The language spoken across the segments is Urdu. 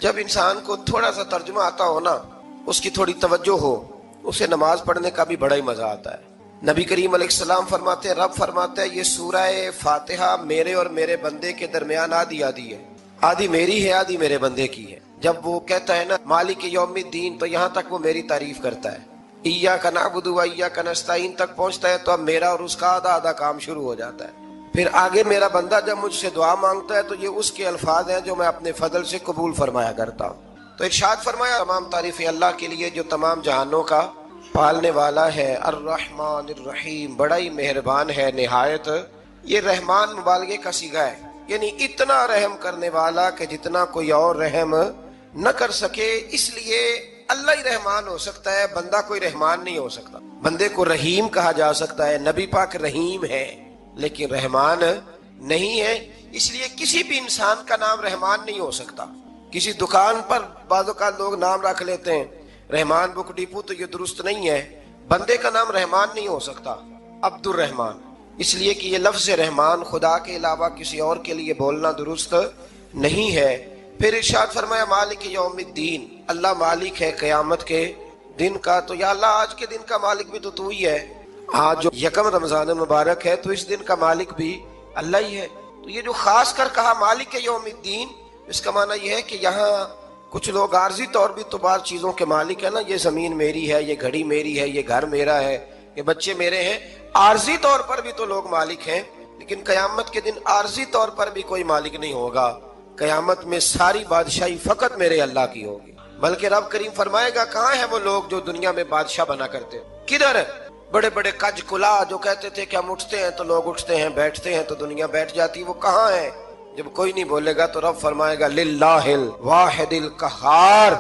جب انسان کو تھوڑا سا ترجمہ آتا ہو نا، اس کی تھوڑی توجہ ہو، اسے نماز پڑھنے کا بھی بڑا ہی مزہ آتا ہے۔ نبی کریم علیہ السلام فرماتے ہیں، رب فرماتا ہے یہ سورہ فاتحہ میرے اور میرے بندے کے درمیان آدھی آدھی ہے، آدھی میری ہے آدھی میرے بندے کی ہے۔ جب وہ کہتا ہے نا مالک یوم الدین، تو یہاں تک وہ میری تعریف کرتا ہے، ایاک نعبد و ایاک نستعین تک پہنچتا ہے تو اب میرا اور اس کا آدھا آدھا کام شروع ہو جاتا ہے۔ پھر آگے میرا بندہ جب مجھ سے دعا مانگتا ہے تو یہ اس کے الفاظ ہیں جو میں اپنے فضل سے قبول فرمایا کرتا ہوں۔ تو ارشاد فرمایا تمام تعریفیں اللہ کے لیے جو تمام جہانوں کا پالنے والا ہے، الرحمن الرحیم، بڑا ہی مہربان ہے نہایت۔ یہ رحمان مبالغے کا صیغہ ہے، یعنی اتنا رحم کرنے والا کہ جتنا کوئی اور رحم نہ کر سکے، اس لیے اللہ ہی رحمان ہو سکتا ہے، بندہ کوئی رحمان نہیں ہو سکتا۔ بندے کو رحیم کہا جا سکتا ہے، نبی پاک رحیم ہے لیکن رحمان نہیں ہے، اس لیے کسی بھی انسان کا نام رحمان نہیں ہو سکتا۔ کسی دکان پر بعض اوقات لوگ نام رکھ لیتے ہیں رحمان بک ڈپو، تو یہ درست نہیں ہے۔ بندے کا نام رحمان نہیں ہو سکتا، عبد الرحمان، اس لیے کہ یہ لفظ رحمان خدا کے علاوہ کسی اور کے لیے بولنا درست نہیں ہے۔ پھر ارشاد فرمایا مالک یوم الدین، اللہ مالک ہے قیامت کے دن کا۔ تو یا اللہ آج کے دن کا مالک بھی تو ہی ہے، آج جو یکم رمضان مبارک ہے تو اس دن کا مالک بھی اللہ ہی ہے۔ تو یہ جو خاص کر کہا مالک یوم الدین، اس کا معنی یہ ہے کہ یہاں کچھ لوگ عارضی طور بھی تو بعض چیزوں کے مالک ہے نا، یہ زمین میری ہے، یہ گھڑی میری ہے، یہ گھر میرا ہے، یہ بچے میرے ہیں، عارضی طور پر بھی تو لوگ مالک ہیں، لیکن قیامت کے دن عارضی طور پر بھی کوئی مالک نہیں ہوگا۔ قیامت میں ساری بادشاہی فقط میرے اللہ کی ہوگی۔ بلکہ رب کریم فرمائے گا کہاں ہیں وہ لوگ جو دنیا میں بادشاہ بنا کرتے، کدھر؟ بڑے بڑے کج کلا جو کہتے تھے کہ ہم اٹھتے ہیں تو لوگ اٹھتے ہیں، بیٹھتے ہیں تو دنیا بیٹھ جاتی، وہ کہاں ہیں؟ جب کوئی نہیں بولے گا تو رب فرمائے گا للہ الواحد القہار،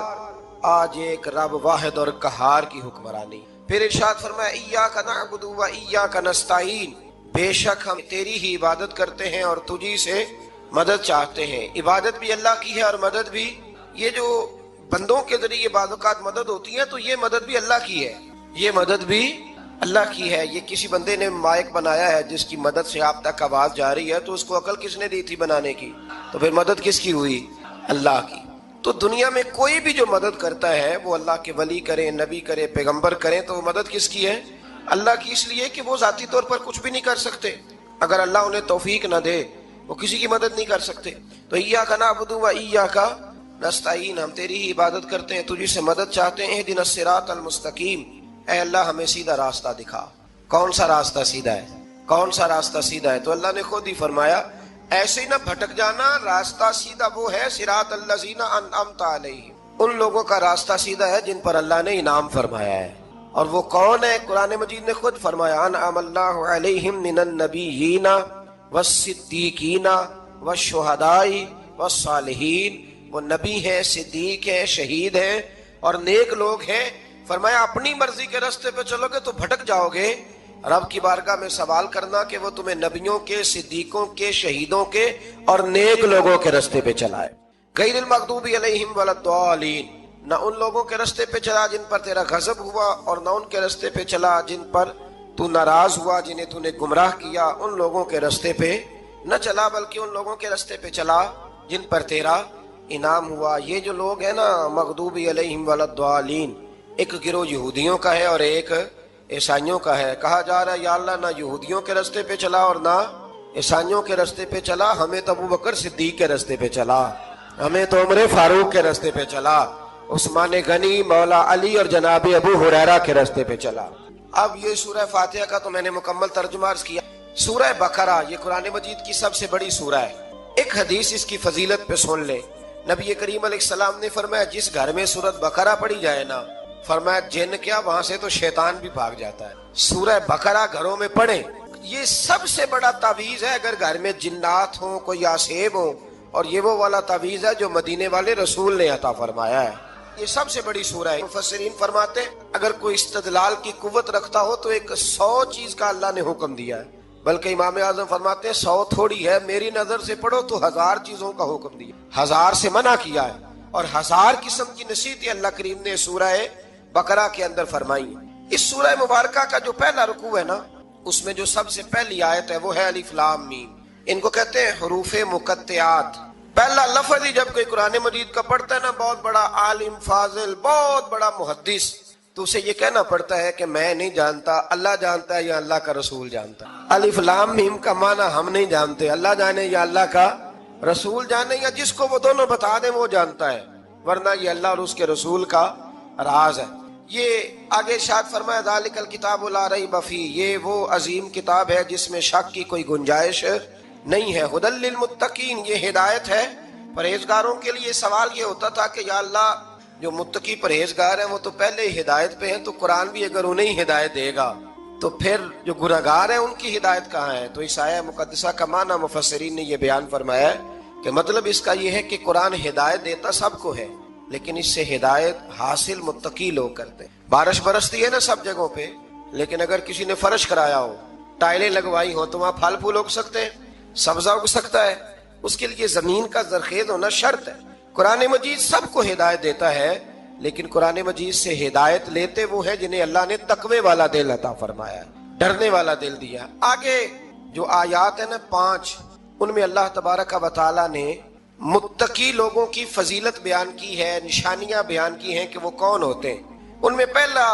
آج ایک رب واحد اور قہار کی حکمرانی۔ پھر ارشاد فرمایا ایاک نعبد و ایاک نستعین، بے شک ہم تیری ہی عبادت کرتے ہیں اور تجھی سے مدد چاہتے ہیں۔ عبادت بھی اللہ کی ہے اور مدد بھی، یہ جو بندوں کے ذریعے بعض اوقات مدد ہوتی ہے تو یہ مدد بھی اللہ کی ہے، یہ مدد بھی اللہ کی ہے۔ یہ کسی بندے نے مائک بنایا ہے جس کی مدد سے آپ تک آواز جا رہی ہے، تو اس کو عقل کس نے دی تھی بنانے کی؟ تو پھر مدد کس کی ہوئی؟ اللہ کی۔ تو دنیا میں کوئی بھی جو مدد کرتا ہے وہ اللہ کے ولی کریں، نبی کرے، پیغمبر کریں، تو وہ مدد کس کی ہے؟ اللہ کی، اس لیے کہ وہ ذاتی طور پر کچھ بھی نہیں کر سکتے، اگر اللہ انہیں توفیق نہ دے وہ کسی کی مدد نہیں کر سکتے۔ تو ایاک نعبد و ایاک نستعین، ہم تیری ہی عبادت کرتے ہیں، تجھی سے مدد چاہتے ہیں۔ اہدنا الصراط المستقیم، اے اللہ ہمیں سیدھا راستہ دکھا۔ کون سا راستہ سیدھا ہے؟ کون سا راستہ سیدھا ہے؟ تو اللہ نے خود ہی فرمایا ایسے ہی نہ بھٹک جانا، راستہ سیدھا وہ ہے صراط الذین انعمت علیہم، ان لوگوں کا راستہ سیدھا ہے جن پر اللہ نے انعام فرمایا ہے۔ اور وہ کون ہے؟ قرآن مجید نے خود فرمایا انعم اللہ علیہم من النبیین والصدیقین والشہداء والصالحین، وہ نبی ہیں، صدیق ہیں، شہید ہیں اور نیک لوگ ہیں۔ فرمایا اپنی مرضی کے راستے پہ چلو گے تو بھٹک جاؤ گے، رب کی بارگاہ میں سوال کرنا کہ وہ تمہیں نبیوں کے، صدیقوں کے، شہیدوں کے اور نیک لوگوں کے راستے پہ چلائے۔ غیر المغضوب علیہم ولا الضالین، نہ ان لوگوں کے راستے پہ چلا جن پر تیرا غضب ہوا، اور نہ ان کے راستے پہ چلا جن پر تو ناراض ہوا، جنہیں تو نے گمراہ کیا، ان لوگوں کے راستے پہ نہ چلا، بلکہ ان لوگوں کے راستے پہ چلا جن پر تیرا انعام ہوا۔ یہ جو لوگ ہیں نا مغضوب علیہم ولا الضالین، ایک گروہ یہودیوں کا ہے اور ایک عیسائیوں کا ہے۔ کہا جا رہا ہے یا اللہ نہ یہودیوں کے راستے پہ چلا اور نہ عیسائیوں کے راستے پہ چلا، ہمیں تو ابو بکر صدیق کے راستے پہ چلا، ہمیں تو عمر فاروق کے راستے پہ چلا، عثمان غنی، مولا علی اور جناب ابو ہریرہ کے راستے پہ چلا۔ اب یہ سورہ فاتحہ کا تو میں نے مکمل ترجمہ عرض کیا۔ سورہ بقرہ یہ قرآن مجید کی سب سے بڑی سورہ ہے۔ ایک حدیث اس کی فضیلت پہ سن لے، نبی کریم علیہ السلام نے فرمایا جس گھر میں سورۃ بقرہ پڑھی جائے نا، فرمایا جن کیا وہاں سے تو شیطان بھی بھاگ جاتا ہے۔ سورہ بقرہ گھروں میں پڑھیں، یہ سب سے بڑا تعویذ ہے۔ اگر گھر میں جنات ہوں، کوئی آسیب ہو، اور یہ وہ والا تعویذ ہے جو مدینے والے رسول نے عطا فرمایا ہے۔ یہ سب سے بڑی سورہ ہے۔ مفسرین فرماتے ہیں اگر کوئی استدلال کی قوت رکھتا ہو تو ایک 100 چیز کا اللہ نے حکم دیا ہے، بلکہ امام اعظم فرماتے ہیں 100 تھوڑی ہے، میری نظر سے پڑھو تو 1000 چیزوں کا حکم دیا، 1000 سے منع کیا ہے، اور 1000 قسم کی نصیحتیں اللہ کریم نے سورہ بقرہ کے اندر فرمائی۔ اس سورہ مبارکہ کا جو پہلا رکوع ہے نا، اس میں جو سب سے پہلی آیت ہے وہ ہے الف لام میم، ان کو کہتے ہیں حروف مقطعات۔ پہلا لفظ ہی جب کوئی قرآن مجید کا پڑھتا ہے نا، بہت بڑا عالم فاضل، بہت بڑا محدث، تو اسے یہ کہنا پڑتا ہے کہ میں نہیں جانتا، اللہ جانتا ہے یا اللہ کا رسول جانتا ہے۔ الف لام میم کا معنی ہم نہیں جانتے، اللہ جانے یا اللہ کا رسول جانے، یا جس کو وہ دونوں بتا دیں وہ جانتا ہے، ورنہ یہ اللہ اور اس کے رسول کا راز ہے۔ یہ آگے ارشاد فرمایا ذالک الکتاب لا ریب فیہ، یہ وہ عظیم کتاب ہے جس میں شک کی کوئی گنجائش نہیں ہے۔ ھدی للمتقین، یہ ہدایت ہے پرہیزگاروں کے لیے۔ سوال یہ ہوتا تھا کہ یا اللہ جو متقی پرہیزگار ہیں وہ تو پہلے ہی ہدایت پہ ہیں، تو قرآن بھی اگر انہیں ہدایت دے گا تو پھر جو گنہگار ہیں ان کی ہدایت کہاں ہے؟ تو اس آیہ مقدسہ کا معنی مفسرین نے یہ بیان فرمایا ہے کہ مطلب اس کا یہ ہے کہ قرآن ہدایت دیتا سب کو ہے، لیکن اس سے ہدایت حاصل متقی لوگ کرتے ہیں۔ بارش برستی ہے نا سب جگہوں پہ، لیکن اگر کسی نے فرش کرایا ہو، ٹائلیں لگوائی ہو، تو وہاں پھل پھول اگ سکتے ہیں، سبزہ اگ سکتا ہے، اس کے لیے زمین کا زرخیز ہونا شرط ہے۔ قرآن مجید سب کو ہدایت دیتا ہے، لیکن قرآن مجید سے ہدایت لیتے وہ ہیں جنہیں اللہ نے تقوی والا دل عطا فرمایا ہے، ڈرنے والا دل دیا۔ آگے جو آیات ہیں نا 5، ان میں اللہ تبارک و تعالی نے متقی لوگوں کی فضیلت بیان کی ہے، نشانیاں بیان کی ہیں کہ وہ کون ہوتے ہیں۔ ان میں پہلا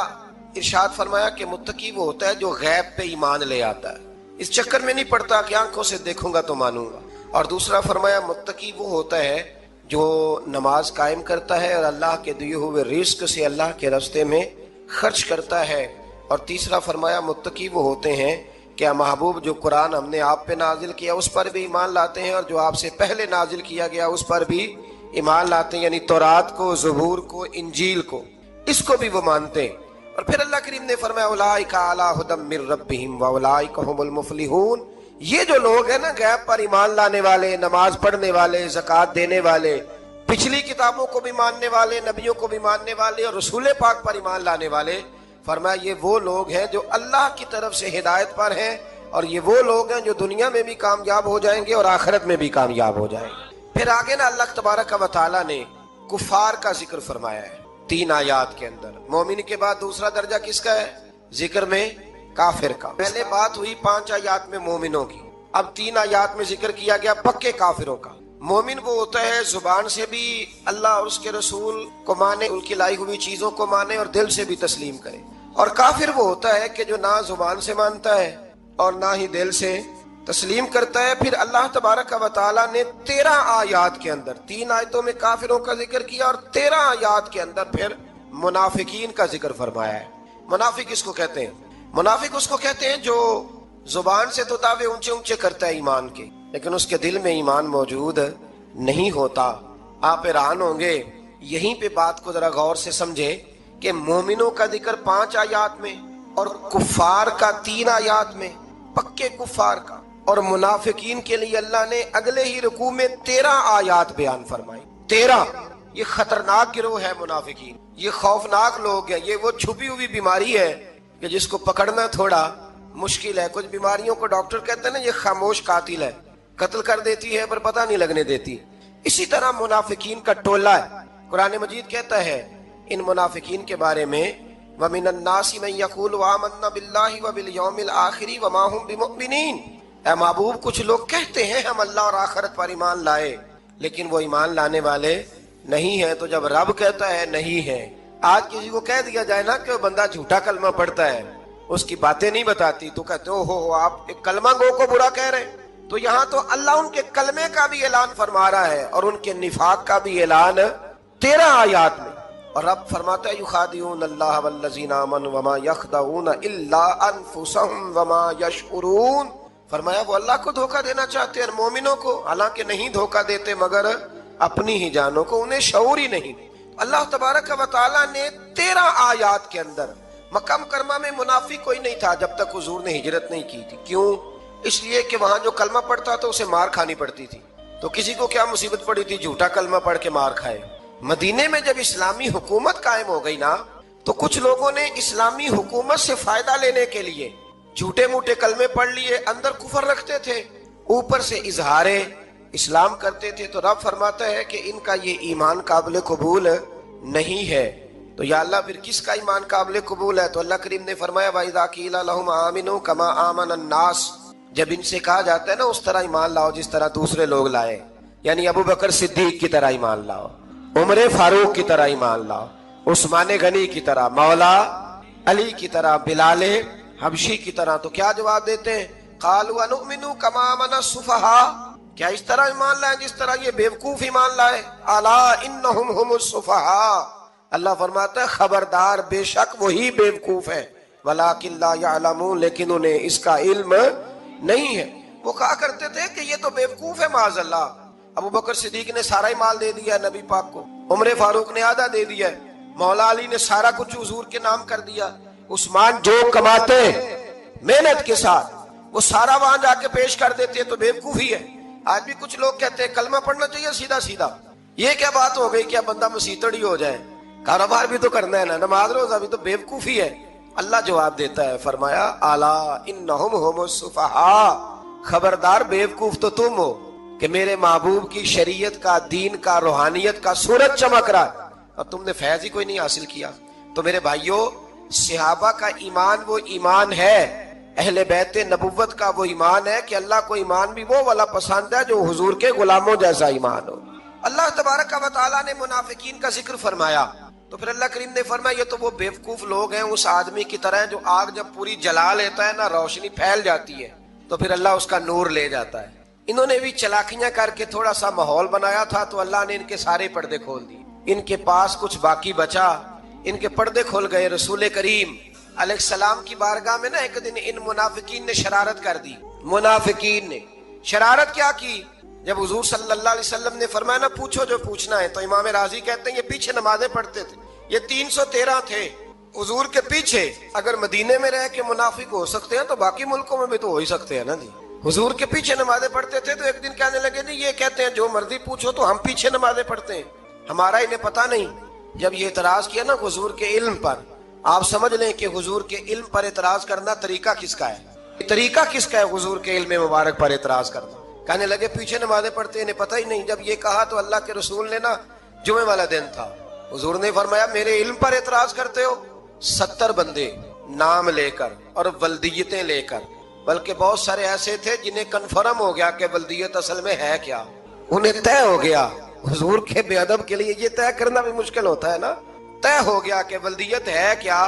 ارشاد فرمایا کہ متقی وہ ہوتا ہے جو غیب پہ ایمان لے آتا ہے، اس چکر میں نہیں پڑتا کہ آنکھوں سے دیکھوں گا تو مانوں گا۔ اور دوسرا فرمایا متقی وہ ہوتا ہے جو نماز قائم کرتا ہے اور اللہ کے دیے ہوئے رزق سے اللہ کے راستے میں خرچ کرتا ہے۔ اور تیسرا فرمایا متقی وہ ہوتے ہیں کہ محبوب جو قرآن ہم نے آپ پہ نازل کیا اس پر بھی ایمان لاتے ہیں، اور جو آپ سے پہلے نازل کیا گیا اس پر بھی ایمان لاتے ہیں، یعنی تورات کو، زبور کو، انجیل کو، اس کو بھی وہ مانتے ہیں۔ اور پھر اللہ کریم نے فرمایا اولئک علی ھدی من ربہم واولئک ھم المفلحون، یہ جو لوگ ہیں نا غیب پر ایمان لانے والے، نماز پڑھنے والے، زکوٰۃ دینے والے، پچھلی کتابوں کو بھی ماننے والے، نبیوں کو بھی ماننے والے، اور رسول پاک پر ایمان لانے والے، فرمایا یہ وہ لوگ ہیں جو اللہ کی طرف سے ہدایت پر ہیں، اور یہ وہ لوگ ہیں جو دنیا میں بھی کامیاب ہو جائیں گے اور آخرت میں بھی کامیاب ہو جائیں گے۔ پھر آگے نا اللہ تبارک و تعالی نے کفار کا ذکر فرمایا ہے 3 آیات کے اندر۔ مومن کے بعد دوسرا درجہ کس کا ہے ذکر میں؟ کافر کا۔ پہلے بات ہوئی 5 آیات میں مومنوں کی، اب 3 آیات میں ذکر کیا گیا پکے کافروں کا۔ مومن وہ ہوتا ہے زبان سے بھی اللہ اور اس کے رسول کو مانے، ان کی لائی ہوئی چیزوں کو مانے اور دل سے بھی تسلیم کرے۔ اور کافر وہ ہوتا ہے کہ جو نہ زبان سے مانتا ہے اور نہ ہی دل سے تسلیم کرتا ہے۔ پھر اللہ تبارک و تعالیٰ نے 13 آیات کے اندر، 3 آیتوں میں کافروں کا ذکر کیا اور 13 آیات کے اندر پھر منافقین کا ذکر فرمایا ہے۔ منافق کس کو کہتے ہیں؟ منافق اس کو کہتے ہیں جو زبان سے تو دعوے اونچے اونچے کرتا ہے ایمان کے، لیکن اس کے دل میں ایمان موجود نہیں ہوتا۔ آپ حیران ہوں گے، یہیں پہ بات کو ذرا غور سے سمجھے کہ مومنوں کا ذکر 5 آیات میں اور کفار کا 3 آیات میں، پکے کفار کا، اور منافقین کے لیے اللہ نے اگلے ہی رکوع میں 13 آیات بیان فرمائی۔ 13! یہ خطرناک گروہ ہے منافقین، یہ خوفناک لوگ ہیں، یہ وہ چھپی ہوئی بیماری ہے کہ جس کو پکڑنا تھوڑا مشکل ہے۔ کچھ بیماریوں کو ڈاکٹر کہتے ہیں نا یہ خاموش قاتل ہے، قتل کر دیتی ہے پر پتہ نہیں لگنے دیتی۔ اسی طرح منافقین کا ٹولہ ہے۔ قرآن مجید کہتا ہے ان منافقین کے بارے میں وَمِنَ النَّاسِ مَن يَقُولُ آمَنَّا بِاللَّهِ وَبِالْيَوْمِ الْآخِرِ وَمَا هُمْ بِمُؤْمِنِينَ، اے محبوب کچھ لوگ کہتے ہیں ہم اللہ اور آخرت پر ایمان لائے، لیکن وہ ایمان لانے والے نہیں ہیں۔ تو جب رب کہتا ہے نہیں ہے، آج کسی کو کہہ دیا جائے نا کہ وہ بندہ جھوٹا کلمہ پڑھتا ہے، اس کی باتیں نہیں بتاتی، تو کہتے ہو آپ ایک کلمہ گو کو برا کہہ رہے ہیں۔ تو یہاں تو اللہ ان کے کلمے کا بھی اعلان فرما رہا ہے اور ان کے نفاق کا بھی اعلان 13 آیات میں۔ اور رب فرماتا ہے یخادعون اللہ والذین آمنوا وما یخدعون الا انفسهم وما یشعرون، فرمایا وہ اللہ کو دھوکہ دینا چاہتے ہیں مومنوں کو، حالانکہ نہیں دھوکہ دیتے مگر اپنی ہی جانوں کو، انہیں شعور ہی نہیں۔ اللہ تبارک و تعالیٰ نے 13 آیات کے اندر، مکہ مکرمہ میں منافق کوئی نہیں تھا جب تک حضور نے ہجرت نہیں کی تھی۔ کیوں؟ اس لیے کہ وہاں جو کلمہ پڑھتا تھا اسے مار کھانی پڑتی تھی، تو کسی کو کیا مصیبت پڑی تھی جھوٹا کلمہ پڑھ کے مار کھائے۔ مدینے میں جب اسلامی حکومت قائم ہو گئی نا، تو کچھ لوگوں نے اسلامی حکومت سے فائدہ لینے کے لیے جھوٹے موٹے کلمے پڑھ لیے، اندر کفر رکھتے تھے، اوپر سے اظہار اسلام کرتے تھے۔ تو رب فرماتا ہے کہ ان کا یہ ایمان قابل قبول نہیں ہے۔ تو یا اللہ پھر کس کا ایمان قابل قبول ہے؟ تو اللہ کریم نے فرمایا وَإِذَا قِيلَ لَهُمْ آمِنُوا كَمَا آمَنَ النَّاسُ، جب ان سے کہا جاتا ہے نا اس طرح ایمان لاؤ جس طرح دوسرے لوگ لائے، یعنی ابو بکر صدیق کی طرح ایمان لاؤ، عمر فاروق کی طرح ایمان لاؤ، عثمان غنی کی طرح، مولا علی کی طرح، بلال حبشی کی طرح۔ تو کیا جواب دیتے ہیں؟ قالوا نؤمن کما آمن السفہاء، کیا اس طرح ایمان لائے جس طرح یہ بیوقوف ایمان لائے؟ الا انہم هم السفہاء، اللہ فرماتا ہے خبردار بے شک وہی بیوقوف ہے، ولکن لا یعلمون، لیکن انہیں اس کا علم نہیں ہے۔ وہ کہا کرتے تھے کہ یہ تو بیوقوف ہے معاذ اللہ۔ ابو بکر صدیق نے سارا ہی مال دے دیا نبی پاک کو، عمر فاروق نے آدھا دے دیا، مولا علی نے سارا کچھ حضور کے نام کر دیا، عثمان جو کماتے محنت کے ساتھ وہ سارا وہاں جا کے پیش کر دیتے، تو بیوقوفی ہے۔ آج بھی کچھ لوگ کہتے ہیں کلمہ پڑھنا چاہیے سیدھا سیدھا، یہ کیا بات ہو گئی؟ کیا بندہ مسیتڑی ہو جائے؟ کاروبار بھی تو کرنا ہے نا، نماز روزہ بھی، تو بیوقوفی ہے۔ اللہ جواب دیتا ہے، فرمایا الا انہم هم السفہاء، خبردار بیوقوف تو تم ہو کہ میرے محبوب کی شریعت کا، دین کا، روحانیت کا سورج چمک رہا ہے اور تم نے فیض ہی کوئی نہیں حاصل کیا۔ تو میرے بھائیوں، صحابہ کا ایمان وہ ایمان ہے، اہل بیت نبوت کا وہ ایمان ہے کہ اللہ کو ایمان بھی وہ والا پسند ہے جو حضور کے غلاموں جیسا ایمان ہو۔ اللہ تبارک و تعالیٰ نے منافقین کا ذکر فرمایا، تو پھر اللہ کریم نے فرمایا یہ تو وہ بیوقوف لوگ ہیں، اس آدمی کی طرح جو آگ جب پوری جلا لیتا ہے نا، روشنی پھیل جاتی ہے تو پھر اللہ اس کا نور لے جاتا ہے۔ انہوں نے بھی چلاکیاں کر کے تھوڑا سا ماحول بنایا تھا، تو اللہ نے ان کے سارے پردے کھول دیے، ان کے پاس کچھ باقی بچا، ان کے پردے کھول گئے۔ رسول کریم علیہ السلام کی بارگاہ میں نا ایک دن ان منافقین نے شرارت کر دی۔ منافقین نے شرارت کیا کی؟ جب حضور صلی اللہ علیہ وسلم نے فرمایا نا پوچھو جو پوچھنا ہے، تو امام راضی کہتے ہیں یہ پیچھے نمازیں پڑھتے تھے، یہ 313 تھے حضور کے پیچھے۔ اگر مدینے میں رہ کے منافق ہو سکتے ہیں تو باقی ملکوں میں بھی تو ہو ہی سکتے ہیں نا جی۔ حضور کے پیچھے نمازیں پڑھتے تھے، تو ایک دن کہنے لگے نہیں یہ کہتے ہیں جو مرضی پوچھو تو ہم پیچھے نمازیں پڑھتے ہیں، ہمارا انہیں پتہ نہیں۔ جب یہ اعتراض کیا نا حضور کے علم پر، آپ سمجھ لیں کہ حضور کے علم پر اعتراض کرنا طریقہ کس کا ہے؟ طریقہ کس کا ہے حضور کے علم مبارک پر اعتراض کرنا؟ کہنے لگے پیچھے نمازیں پڑھتے ہیں، انہیں پتہ ہی نہیں۔ جب یہ کہا تو اللہ کے رسول نے نا، جمعے والا دن تھا، حضور نے فرمایا میرے علم پر اعتراض کرتے ہو؟ 70 بندے نام لے کر اور ولدیتیں لے کر، بلکہ بہت سارے ایسے تھے جنہیں کنفرم ہو گیا کہ ولدیت اصل میں ہے کیا، انہیں طے ہو گیا۔ حضور کے بے ادب کے لیے یہ طے کرنا بھی مشکل ہوتا ہے نا، طے ہو گیا کہ ولدیت ہے کیا۔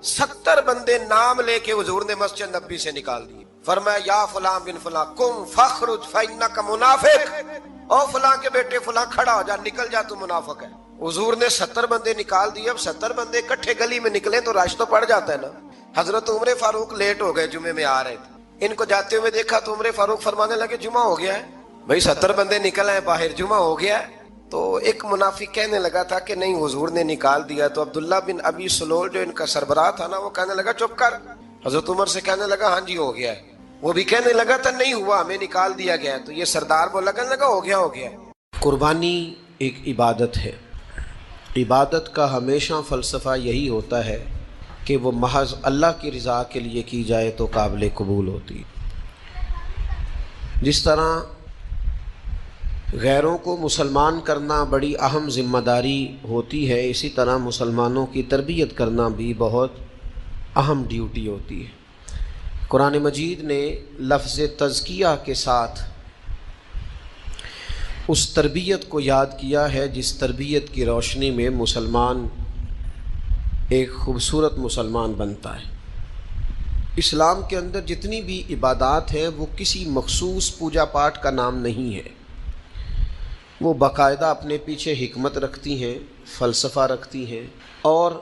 70 بندے نام لے کے حضور نے مسجد نبی سے نکال دیے، فرمایا یا فلاں بن فلاں قم فخرج فإنک منافق، او فلاں کے بیٹے فلاں کھڑا ہو جا، نکل جا، تو منافق ہے۔ حضور نے 70 بندے نکال دیے۔ اب 70 بندے اکٹھے گلی میں نکلے تو رش تو پڑ جاتا ہے نا۔ حضرت عمر فاروق لیٹ ہو گئے، جمعے میں آ رہے تھے، ان کو جاتے ہوئے دیکھا تو عمر فاروق فرمانے لگے جمعہ ہو گیا ہے بھائی، 70 بندے نکل آئے باہر، جمعہ ہو گیا ہے۔ تو ایک منافق کہنے لگا تھا کہ نہیں حضور نے نکال دیا، تو عبداللہ بن ابی سلول جو ان کا سربراہ تھا نا، وہ کہنے لگا چپ کر۔ حضرت عمر سے کہنے لگا ہاں جی ہو گیا ہے، وہ بھی کہنے لگا تھا نہیں ہوا، ہمیں نکال دیا گیا ہے۔ تو یہ سردار بولا کہنے لگا ہو گیا ہو گیا۔ قربانی ایک عبادت ہے، عبادت کا ہمیشہ فلسفہ یہی ہوتا ہے کہ وہ محض اللہ کی رضا کے لیے کی جائے تو قابل قبول ہوتی ہے۔ جس طرح غیروں کو مسلمان کرنا بڑی اہم ذمہ داری ہوتی ہے، اسی طرح مسلمانوں کی تربیت کرنا بھی بہت اہم ڈیوٹی ہوتی ہے۔ قرآن مجید نے لفظ تزکیہ کے ساتھ اس تربیت کو یاد کیا ہے جس تربیت کی روشنی میں مسلمان ایک خوبصورت مسلمان بنتا ہے۔ اسلام کے اندر جتنی بھی عبادات ہیں وہ کسی مخصوص پوجا پاٹ کا نام نہیں ہے، وہ باقاعدہ اپنے پیچھے حکمت رکھتی ہیں، فلسفہ رکھتی ہیں، اور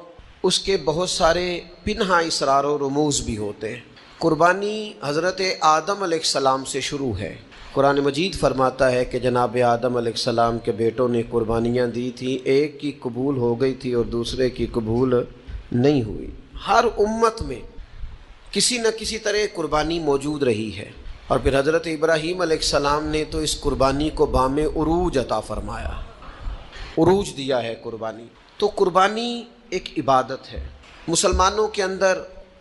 اس کے بہت سارے پنہا اسرار و رموز بھی ہوتے ہیں۔ قربانی حضرت آدم علیہ السلام سے شروع ہے۔ قرآن مجید فرماتا ہے کہ جناب آدم علیہ السلام کے بیٹوں نے قربانیاں دی تھیں، ایک کی قبول ہو گئی تھی اور دوسرے کی قبول نہیں ہوئی۔ ہر امت میں کسی نہ کسی طرح قربانی موجود رہی ہے، اور پھر حضرت ابراہیم علیہ السلام نے تو اس قربانی کو بام عروج عطا فرمایا، عروج دیا ہے قربانی۔ تو قربانی ایک عبادت ہے۔ مسلمانوں کے اندر،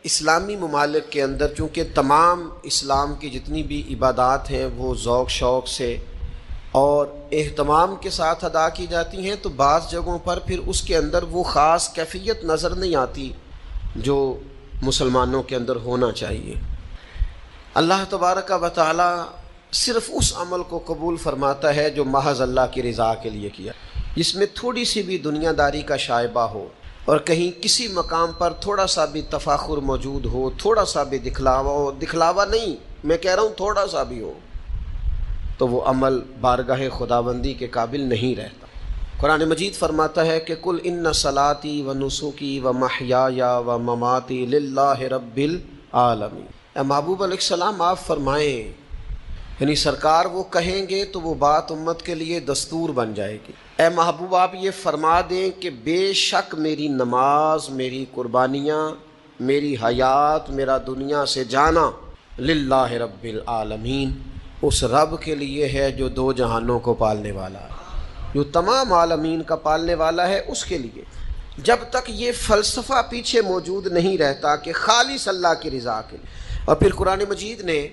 اسلامی ممالک کے اندر، چونکہ تمام اسلام کی جتنی بھی عبادات ہیں وہ ذوق شوق سے اور اہتمام کے ساتھ ادا کی جاتی ہیں، تو بعض جگہوں پر پھر اس کے اندر وہ خاص کیفیت نظر نہیں آتی جو مسلمانوں کے اندر ہونا چاہیے۔ اللہ تبارک و تعالی صرف اس عمل کو قبول فرماتا ہے جو محض اللہ کی رضا کے لیے کیا، جس میں تھوڑی سی بھی دنیا داری کا شائبہ ہو اور کہیں کسی مقام پر تھوڑا سا بھی تفاخر موجود ہو، تھوڑا سا بھی دکھلاوا ہو، دکھلاوا نہیں میں کہہ رہا ہوں تھوڑا سا بھی ہو، تو وہ عمل بارگاہ خداوندی کے قابل نہیں رہتا۔ قرآن مجید فرماتا ہے کہ قل ان صلاتی و نسکی و محیای و مماتی للہ رب العالمین۔ اے محبوب علیہ السلام آپ فرمائیں، یعنی سرکار وہ کہیں گے تو وہ بات امت کے لیے دستور بن جائے گی۔ اے محبوب آپ یہ فرما دیں کہ بے شک میری نماز، میری قربانیاں، میری حیات، میرا دنیا سے جانا للہ رب العالمین، اس رب کے لیے ہے جو دو جہانوں کو پالنے والا ہے، جو تمام عالمین کا پالنے والا ہے، اس کے لیے۔ جب تک یہ فلسفہ پیچھے موجود نہیں رہتا کہ خالص اللہ کی رضا کے لیے۔ اور پھر قرآن مجید نے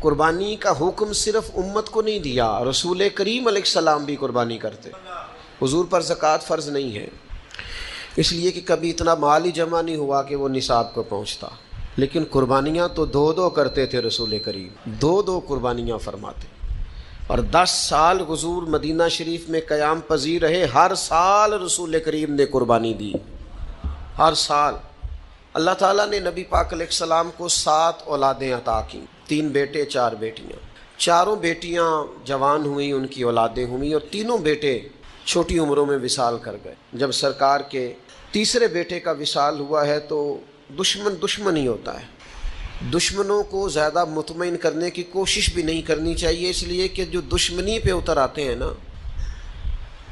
قربانی کا حکم صرف امت کو نہیں دیا، رسول کریم علیہ السلام بھی قربانی کرتے۔ حضور پر زکوٰۃ فرض نہیں ہے، اس لیے کہ کبھی اتنا مال ہی جمع نہیں ہوا کہ وہ نصاب کو پہنچتا، لیکن قربانیاں تو دو کرتے تھے رسول کریم، دو قربانیاں فرماتے، اور 10 سال حضور مدینہ شریف میں قیام پذیر رہے، ہر سال رسول کریم نے قربانی دی، ہر سال۔ اللہ تعالیٰ نے نبی پاک علیہ السلام کو 7 اولادیں عطا کی، 3 بیٹے 4 بیٹیاں، چاروں بیٹیاں جوان ہوئیں، ان کی اولادیں ہوئیں، اور تینوں بیٹے چھوٹی عمروں میں وصال کر گئے۔ جب سرکار کے تیسرے بیٹے کا وصال ہوا ہے تو دشمن ہی ہوتا ہے، دشمنوں کو زیادہ مطمئن کرنے کی کوشش بھی نہیں کرنی چاہیے، اس لیے کہ جو دشمنی پہ اتر آتے ہیں نا،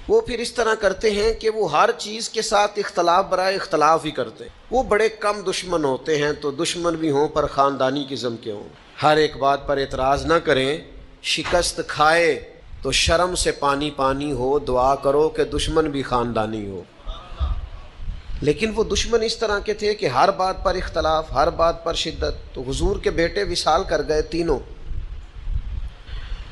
وہ پھر اس طرح کرتے ہیں کہ وہ ہر چیز کے ساتھ اختلاف برائے اختلاف ہی کرتے ہیں۔ وہ بڑے کم دشمن ہوتے ہیں، تو دشمن بھی ہوں پر خاندانی قسم کے ہوں، ہر ایک بات پر اعتراض نہ کریں، شکست کھائے تو شرم سے پانی ہو، دعا کرو کہ دشمن بھی خاندانی ہو۔ لیکن وہ دشمن اس طرح کے تھے کہ ہر بات پر اختلاف، ہر بات پر شدت۔ تو حضور کے بیٹے وصال کر گئے تینوں،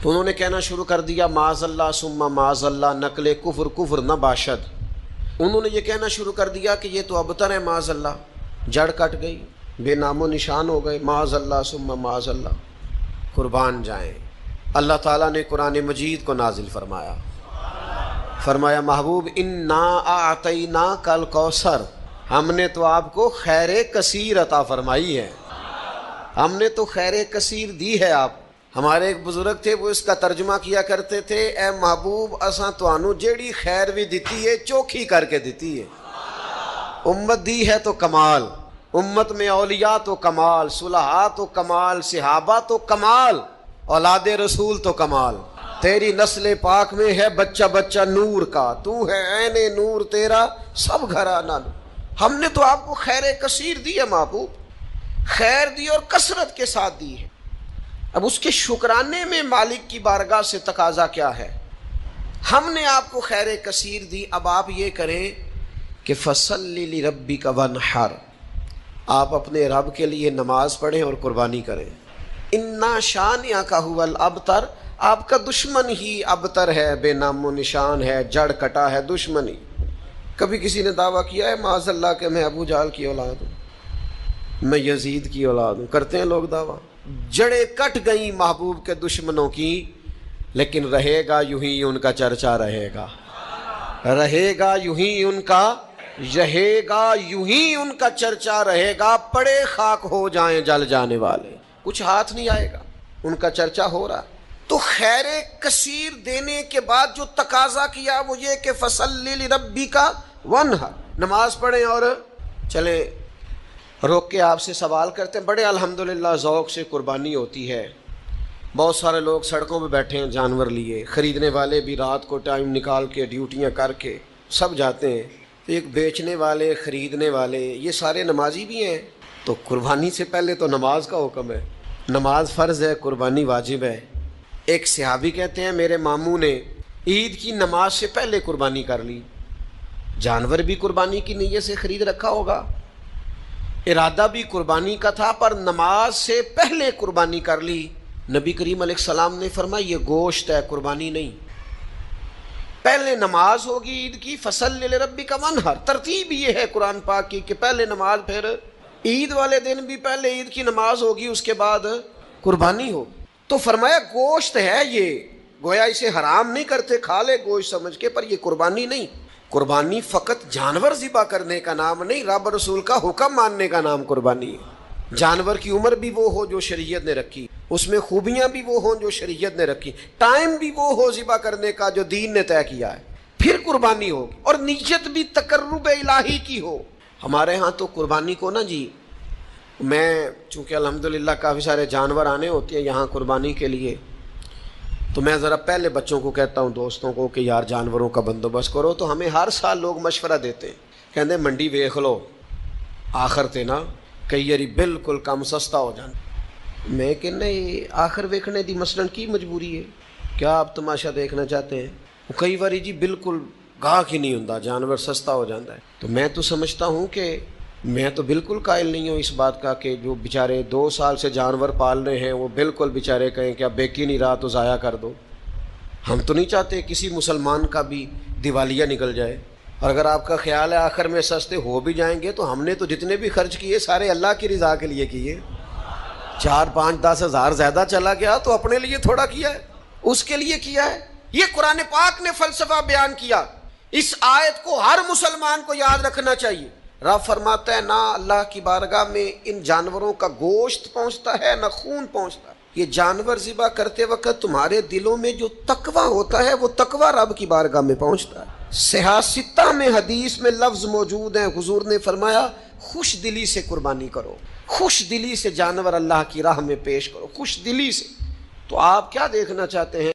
تو انہوں نے کہنا شروع کر دیا معاذ اللہ ثم معاذ اللہ، نقل کفر نہ باشد۔ انہوں نے یہ کہنا شروع کر دیا کہ یہ تو ابتر ہے، معاذ اللہ، جڑ کٹ گئی، بے نام و نشان ہو گئے، معاذ اللہ ثم معاذ اللہ، قربان جائیں۔ اللہ تعالیٰ نے قرآن مجید کو نازل فرمایا محبوب انا اعطیناک الکوثر، ہم نے تو آپ کو خیر کثیر عطا فرمائی ہے، ہم نے تو خیر کثیر دی ہے۔ آپ ہمارے ایک بزرگ تھے، وہ اس کا ترجمہ کیا کرتے تھے، اے محبوب اساں تانوں جیڑی خیر بھی دیتی ہے چوکھی کر کے دیتی ہے۔ امت دی ہے تو کمال، امت میں اولیاء تو کمال، صلحاء تو کمال، صحابہ تو کمال، اولاد رسول تو کمال۔ تیری نسل پاک میں ہے بچہ نور کا، تو ہے عین نور تیرا سب گھرانہ۔ ہم نے تو آپ کو خیر کثیر دی ہے محبوب، خیر دی اور کثرت کے ساتھ دی ہے۔ اب اس کے شکرانے میں مالک کی بارگاہ سے تقاضا کیا ہے؟ ہم نے آپ کو خیر کثیر دی، اب آپ یہ کریں کہ فَصَلِّ لِرَبِّكَ وَانْحَرْ، آپ اپنے رب کے لیے نماز پڑھیں اور قربانی کریں۔ اِنَّا شَانِئَكَ هُوَ الْأَبْتَرُ، آپ کا دشمن ہی ابتر ہے، بے نام و نشان ہے، جڑ کٹا ہے، دشمن ہی۔ کبھی کسی نے دعویٰ کیا ہے معاذ اللہ کہ میں ابو جہل کی اولاد ہوں، میں یزید کی اولاد ہوں؟ کرتے ہیں لوگ دعویٰ۔ جڑیں کٹ گئیں محبوب کے دشمنوں کی، لیکن رہے گا یوں ہی ان کا چرچا، رہے گا یوں ہی ان کا، رہے گا یوں ہی ان کا چرچا رہے گا، پڑے خاک ہو جائیں جل جانے والے، کچھ ہاتھ نہیں آئے گا، ان کا چرچا ہو رہا۔ تو خیر کثیر دینے کے بعد جو تقاضا کیا وہ یہ کہ فَصَلِّ لِرَبِّكَ وَانْحَرْ، نماز پڑھیں اور چلیں۔ روک کے آپ سے سوال کرتے ہیں، بڑے الحمدللہ ذوق سے قربانی ہوتی ہے، بہت سارے لوگ سڑکوں پہ بیٹھے ہیں جانور لیے، خریدنے والے بھی رات کو ٹائم نکال کے ڈیوٹیاں کر کے سب جاتے ہیں، تو ایک بیچنے والے، خریدنے والے، یہ سارے نمازی بھی ہیں۔ تو قربانی سے پہلے تو نماز کا حکم ہے، نماز فرض ہے، قربانی واجب ہے۔ ایک صحابی کہتے ہیں میرے ماموں نے عید کی نماز سے پہلے قربانی کر لی، جانور بھی قربانی کی نیت سے خرید رکھا ہوگا، ارادہ بھی قربانی کا تھا، پر نماز سے پہلے قربانی کر لی۔ نبی کریم علیہ السلام نے فرمایا یہ گوشت ہے، قربانی نہیں، پہلے نماز ہوگی عید کی، فَصَلِّ لِرَبِّكَ وَانْحَرْ، ترتیب یہ ہے قرآن پاک کی کہ پہلے نماز، پھر عید والے دن بھی پہلے عید کی نماز ہوگی، اس کے بعد قربانی ہوگی۔ تو فرمایا گوشت ہے یہ، گویا اسے حرام نہیں کرتے، کھا لے گوشت سمجھ کے، پر یہ قربانی نہیں۔ قربانی فقط جانور ذبح کرنے کا نام نہیں، رب رسول کا حکم ماننے کا نام قربانی ہے۔ جانور کی عمر بھی وہ ہو جو شریعت نے رکھی، اس میں خوبیاں بھی وہ ہوں جو شریعت نے رکھی، ٹائم بھی وہ ہو ذبح کرنے کا جو دین نے طے کیا ہے، پھر قربانی ہوگی، اور نیت بھی تقرب الہی کی ہو۔ ہمارے ہاں تو قربانی کو نا جی، میں چونکہ الحمدللہ کافی سارے جانور آنے ہوتے ہیں یہاں قربانی کے لیے، تو میں ذرا پہلے بچوں کو کہتا ہوں، دوستوں کو، کہ یار جانوروں کا بندوبست کرو، تو ہمیں ہر سال لوگ مشورہ دیتے ہیں، کہتے ہیں منڈی ویکھ لو آخر تے نا کئی یاری بالکل کم سستا ہو جانا۔ میں کہنا یہ آخر ویکھنے دی مثلاً کی مجبوری ہے؟ کیا آپ تماشا دیکھنا چاہتے ہیں؟ کئی باری جی بالکل گاہک ہی نہیں ہوندا، جانور سستا ہو جاتا ہے۔ تو میں تو سمجھتا ہوں کہ میں تو بالکل قائل نہیں ہوں اس بات کا کہ جو بیچارے 2 سال سے جانور پال رہے ہیں وہ بالکل بیچارے کہیں کہ اب بیک ہی نہیں رہا تو ضائع کر دو۔ ہم تو نہیں چاہتے کسی مسلمان کا بھی دیوالیہ نکل جائے، اور اگر آپ کا خیال ہے آخر میں سستے ہو بھی جائیں گے تو ہم نے تو جتنے بھی خرچ کیے سارے اللہ کی رضا کے لیے کیے۔ 4 5 10 ہزار زیادہ چلا گیا تو اپنے لیے تھوڑا کیا ہے، اس کے لیے کیا ہے۔ یہ قرآن پاک نے فلسفہ بیان کیا، اس آیت کو ہر مسلمان کو یاد رکھنا چاہیے۔ رب فرماتا ہے نہ اللہ کی بارگاہ میں ان جانوروں کا گوشت پہنچتا ہے نہ خون پہنچتا ہے، یہ جانور ذبح کرتے وقت تمہارے دلوں میں جو تقویٰ ہوتا ہے وہ تقویٰ رب کی بارگاہ میں پہنچتا ہے۔ صحیح 6 میں حدیث میں لفظ موجود ہیں، حضور نے فرمایا خوش دلی سے قربانی کرو، خوش دلی سے جانور اللہ کی راہ میں پیش کرو، خوش دلی سے۔ تو آپ کیا دیکھنا چاہتے ہیں؟